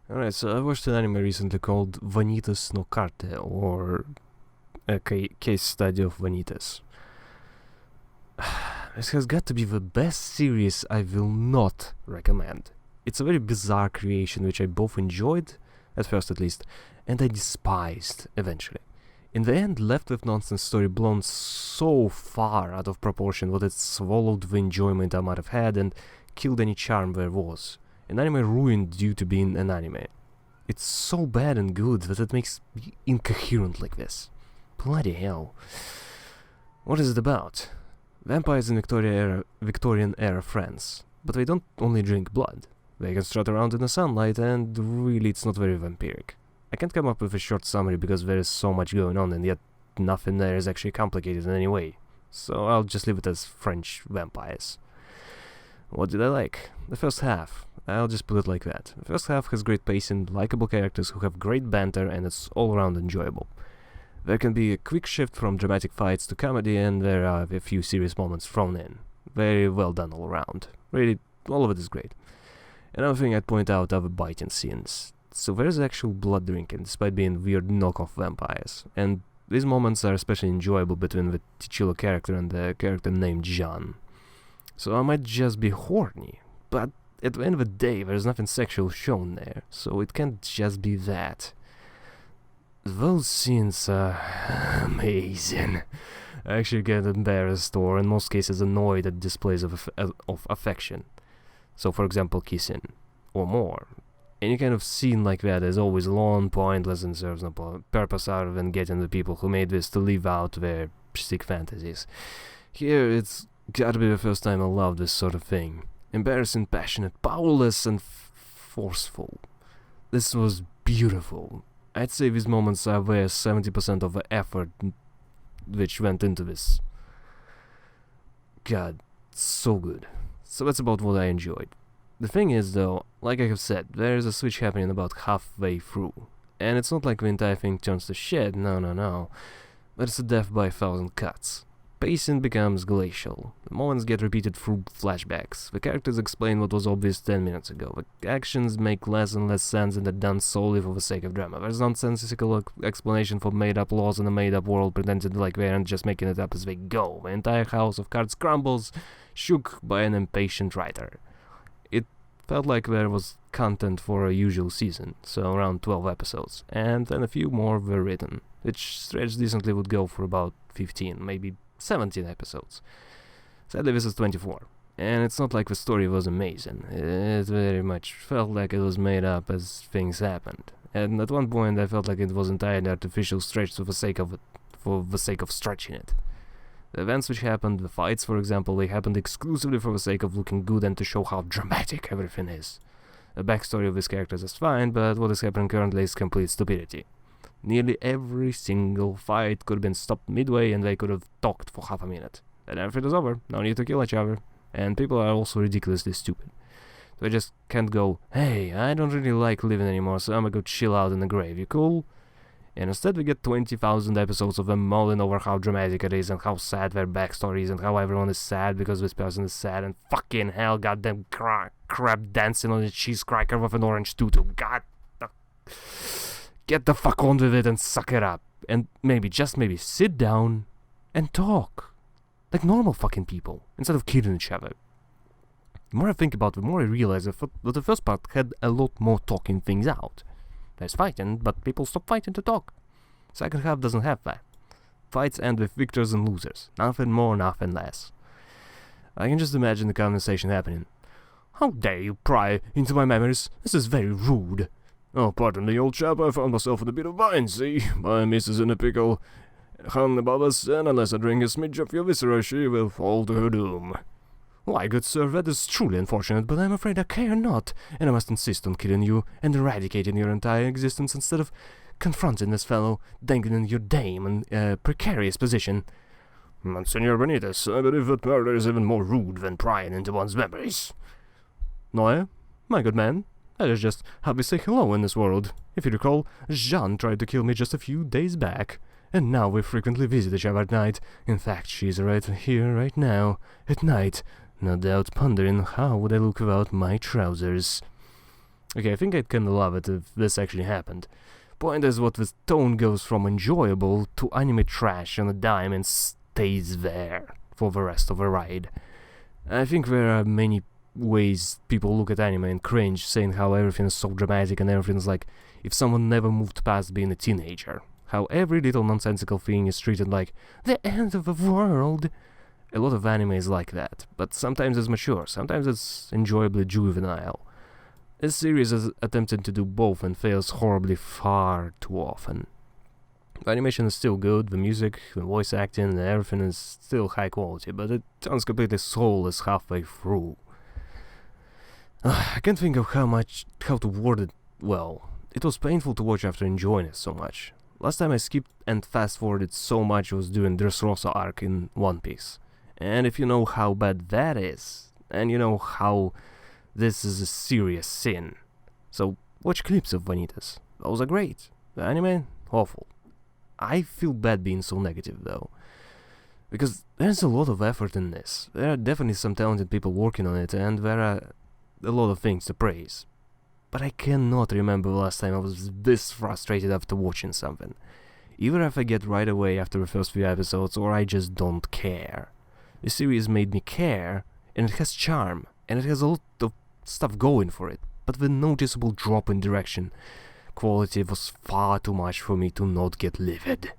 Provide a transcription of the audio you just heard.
Alright, so I watched an anime recently called Vanitas no Karte, or a case study of Vanitas. This has got to be the best series I will not recommend. It's a very bizarre creation which I both enjoyed, at first at least, and I despised eventually. In the end, left with nonsense story blown so far out of proportion that it swallowed the enjoyment I might have had and killed any charm there was. An anime ruined due to being an anime. It's so bad and good that it makes me incoherent like this. Bloody hell. What is it about? Vampires in Victorian era France. But they don't only drink blood. They can strut around in the sunlight, and really it's not very vampiric. I can't come up with a short summary because there is so much going on, and yet nothing there is actually complicated in any way. So I'll just leave it as French vampires. What did I like? The first half. I'll just put it like that. The first half has great pacing, likable characters who have great banter, and it's all around enjoyable. There can be a quick shift from dramatic fights to comedy, and there are a few serious moments thrown in. Very well done all around. Really, all of it is great. Another thing I'd point out are the biting scenes. So there's actual blood drinking, despite being weird knockoff vampires. And these moments are especially enjoyable between the titular character and the character named Jean. So I might just be horny, but at the end of the day there's nothing sexual shown there, so it can't just be that. Those scenes are amazing. I actually get embarrassed or in most cases annoyed at displays of affection. So for example kissing, or more. Any kind of scene like that is always long, pointless, and serves no purpose other than getting the people who made this to live out their sick fantasies. Here it's gotta be the first time I loved this sort of thing. Embarrassing, passionate, powerless, and forceful. This was beautiful. I'd say these moments are worth 70% of the effort which went into this. God, so good. So that's about what I enjoyed. The thing is though, like I have said, there is a switch happening about halfway through. And it's not like the entire thing turns to shit, no. But it's a death by 1,000 cuts. Pacing becomes glacial. The moments get repeated through flashbacks. The characters explain what was obvious 10 minutes ago. The actions make less and less sense and they're done solely for the sake of drama. There's nonsensical explanation for made-up laws in a made-up world pretended like they aren't just making it up as they go. The entire house of cards crumbles, shook by an impatient writer. It felt like there was content for a usual season, so around 12 episodes, and then a few more were written, which stretch decently would go for about 15, maybe 17 episodes. Sadly this is 24, and it's not like the story was amazing. It very much felt like it was made up as things happened, and at one point I felt like it was entirely artificial stretched for the sake of stretching it. The events which happened, the fights for example, they happened exclusively for the sake of looking good and to show how dramatic everything is. The backstory of these characters is fine, but what is happening currently is complete stupidity. Nearly every single fight could have been stopped midway and they could have talked for half a minute. Then everything is over, no need to kill each other, and people are also ridiculously stupid. They just can't go, hey, I don't really like living anymore, so I'm gonna go chill out in the grave, you cool? And instead we get 20,000 episodes of them mulling over how dramatic it is and how sad their backstory is and how everyone is sad because this person is sad and fucking hell, goddamn crab dancing on a cheese cracker with an orange tutu. God, get the fuck on with it and suck it up. And maybe, just maybe, sit down and talk. Like normal fucking people, instead of killing each other. The more I think about it, the more I realize that the first part had a lot more talking things out. There's fighting, but people stop fighting to talk. Second half doesn't have that. Fights end with victors and losers. Nothing more, nothing less. I can just imagine the conversation happening. How dare you pry into my memories? This is very rude. Oh, pardon me, old chap, I found myself in a bit of wine, see? My missus in a pickle. Hung above us, and unless I drink a smidge of your viscera, she will fall to her doom. Why, good sir, that is truly unfortunate, but I'm afraid I care not, and I must insist on killing you and eradicating your entire existence instead of confronting this fellow, dangling your dame in a precarious position. Monsignor Vanitas, I believe that murder is even more rude than prying into one's memories. No, eh? My good man, that is just how we say hello in this world. If you recall, Jeanne tried to kill me just a few days back, and now we frequently visit each other at night. In fact, she's right here, right now, at night, no doubt pondering how would I look without my trousers. Okay, I think I'd kinda love it if this actually happened. Point is, what the tone goes from enjoyable to anime trash on a dime and stays there for the rest of the ride. I think there are many ways people look at anime and cringe, saying how everything is so dramatic and everything's like if someone never moved past being a teenager. How every little nonsensical thing is treated like the end of the world. A lot of anime is like that, but sometimes it's mature, sometimes it's enjoyably juvenile. This series has attempted to do both and fails horribly far too often. The animation is still good, the music, the voice acting, and everything is still high quality, but it turns completely soulless halfway through. I can't think of how to word it well. It was painful to watch after enjoying it so much. Last time I skipped and fast-forwarded so much was during Dressrosa arc in One Piece. And if you know how bad that is, and you know how this is a serious sin. So watch clips of Vanitas. Those are great. The anime, awful. I feel bad being so negative though. Because there's a lot of effort in this. There are definitely some talented people working on it, and there are a lot of things to praise. But I cannot remember the last time I was this frustrated after watching something. Either I forget right away after the first few episodes, or I just don't care. The series made me care, and it has charm, and it has a lot of stuff going for it, but the noticeable drop in direction quality was far too much for me to not get livid.